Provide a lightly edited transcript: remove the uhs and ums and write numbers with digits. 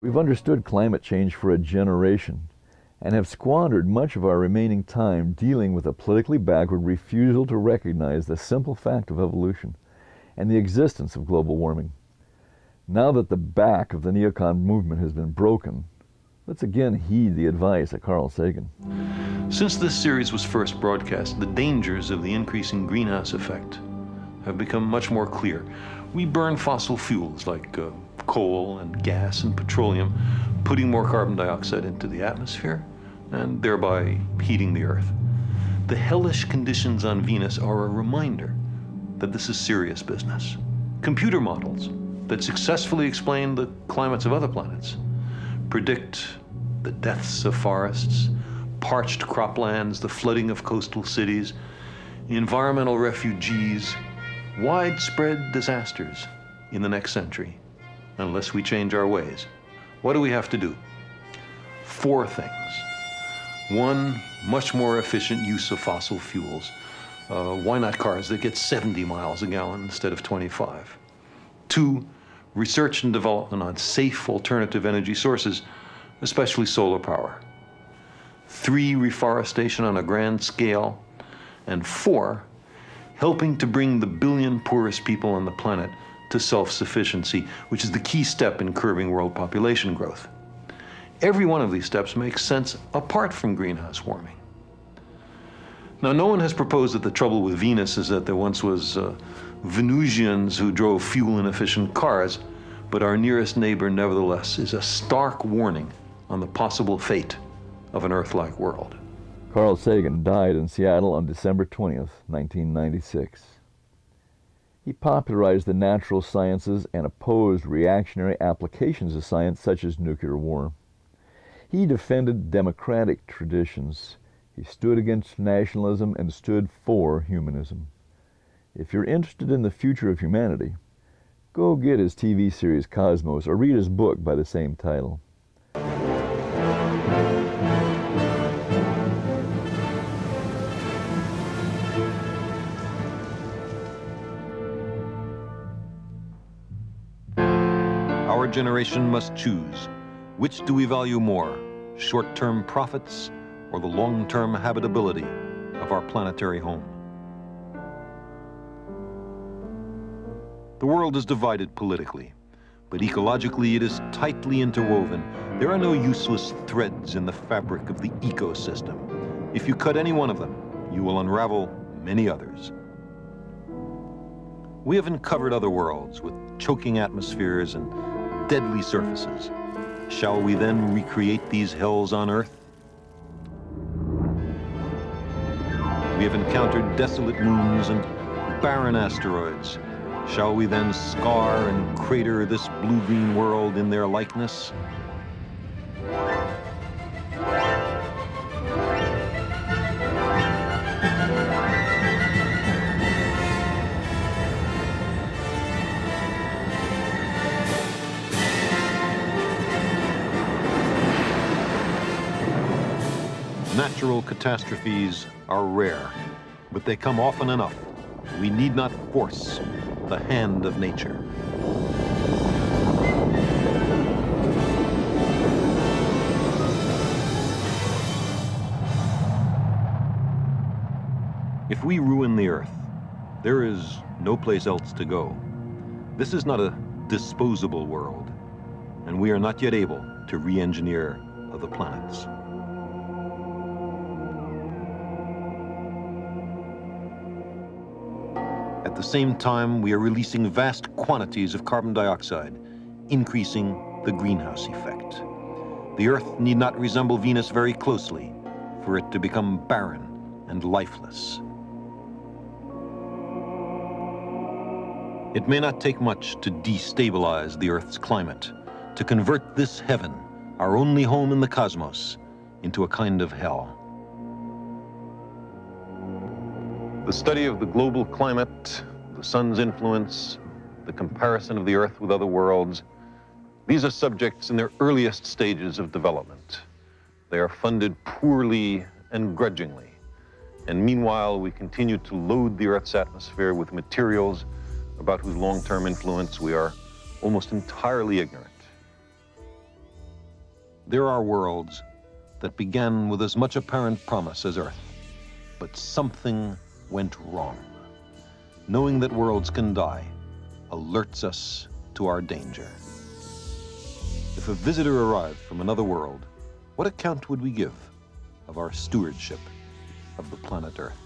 We've understood climate change for a generation and have squandered much of our remaining time dealing with a politically backward refusal to recognize the simple fact of evolution and the existence of global warming. Now that the back of the neocon movement has been broken, let's again heed the advice of Carl Sagan. Since this series was first broadcast, the dangers of the increasing greenhouse effect have become much more clear. We burn fossil fuels like coal and gas and petroleum, putting more carbon dioxide into the atmosphere and thereby heating the Earth. The hellish conditions on Venus are a reminder that this is serious business. Computer models that successfully explain the climates of other planets predict the deaths of forests, parched croplands, the flooding of coastal cities, environmental refugees, widespread disasters in the next century, unless we change our ways. What do we have to do? 4 things. 1, much more efficient use of fossil fuels. Why not cars that get 70 miles a gallon instead of 25? 2, research and development on safe alternative energy sources, especially solar power. 3, reforestation on a grand scale. And 4, helping to bring the billion poorest people on the planet to self-sufficiency, which is the key step in curbing world population growth. Every one of these steps makes sense apart from greenhouse warming. Now, no one has proposed that the trouble with Venus is that there once was Venusians who drove fuel-inefficient cars, but our nearest neighbor, nevertheless, is a stark warning on the possible fate of an Earth-like world. Carl Sagan died in Seattle on December 20th, 1996. He popularized the natural sciences and opposed reactionary applications of science such as nuclear war. He defended democratic traditions. He stood against nationalism and stood for humanism. If you're interested in the future of humanity, go get his TV series Cosmos or read his book by the same title. Our generation must choose. Which do we value more, short-term profits or the long-term habitability of our planetary home? The world is divided politically, but ecologically it is tightly interwoven. There are no useless threads in the fabric of the ecosystem. If you cut any one of them, you will unravel many others. We have uncovered other worlds with choking atmospheres and deadly surfaces. Shall we then recreate these hells on Earth? We have encountered desolate moons and barren asteroids. Shall we then scar and crater this blue-green world in their likeness? Natural catastrophes are rare, but they come often enough. We need not force the hand of nature. If we ruin the Earth, there is no place else to go. This is not a disposable world, and we are not yet able to re-engineer other planets. At the same time, we are releasing vast quantities of carbon dioxide, increasing the greenhouse effect. The Earth need not resemble Venus very closely for it to become barren and lifeless. It may not take much to destabilize the Earth's climate, to convert this heaven, our only home in the cosmos, into a kind of hell. The study of the global climate, the sun's influence, the comparison of the Earth with other worlds, these are subjects in their earliest stages of development. They are funded poorly and grudgingly. And meanwhile, we continue to load the Earth's atmosphere with materials about whose long-term influence we are almost entirely ignorant. There are worlds that began with as much apparent promise as Earth, but something went wrong. Knowing that worlds can die alerts us to our danger. If a visitor arrived from another world, what account would we give of our stewardship of the planet Earth?